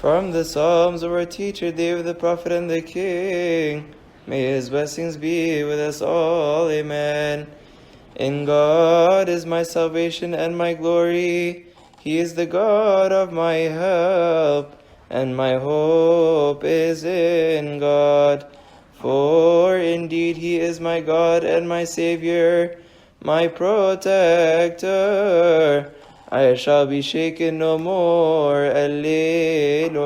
From the Psalms of our teacher David the prophet and the king, may his blessings be with us all. Amen. In God is my salvation and my glory. He is the God of my help, and my hope is in God. For indeed he is my God and my Savior, my protector. I shall be shaken no more. Alleluia.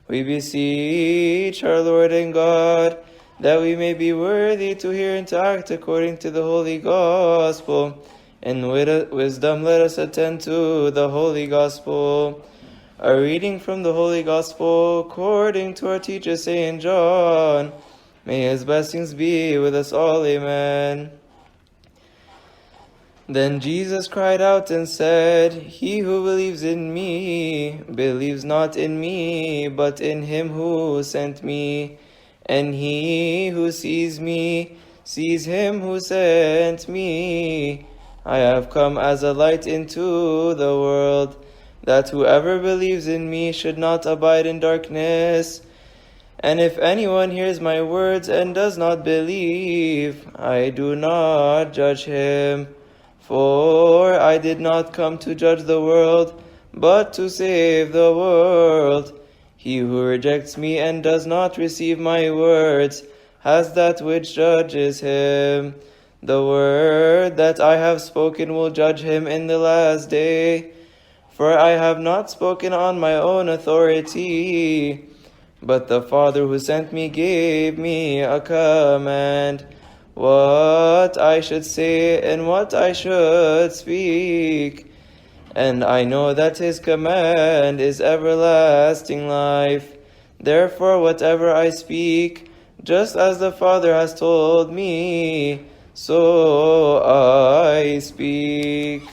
We beseech our Lord and God that we may be worthy to hear and to act according to the Holy Gospel. In wisdom let us attend to the Holy Gospel. A reading from the Holy Gospel according to our teacher St. John. May his blessings be with us all. Amen. Then Jesus cried out and said, He who believes in me believes not in me, but in him who sent me. And he who sees me sees him who sent me. I have come as a light into the world, that whoever believes in me should not abide in darkness. And if anyone hears my words and does not believe, I do not judge him. For I did not come to judge the world, but to save the world. He who rejects me and does not receive my words has that which judges him. The word that I have spoken will judge him in the last day. For I have not spoken on my own authority, but the Father who sent me gave me a command, what I should say and what I should speak. And I know that his command is everlasting life. Therefore whatever I speak, just as the Father has told me, so I speak.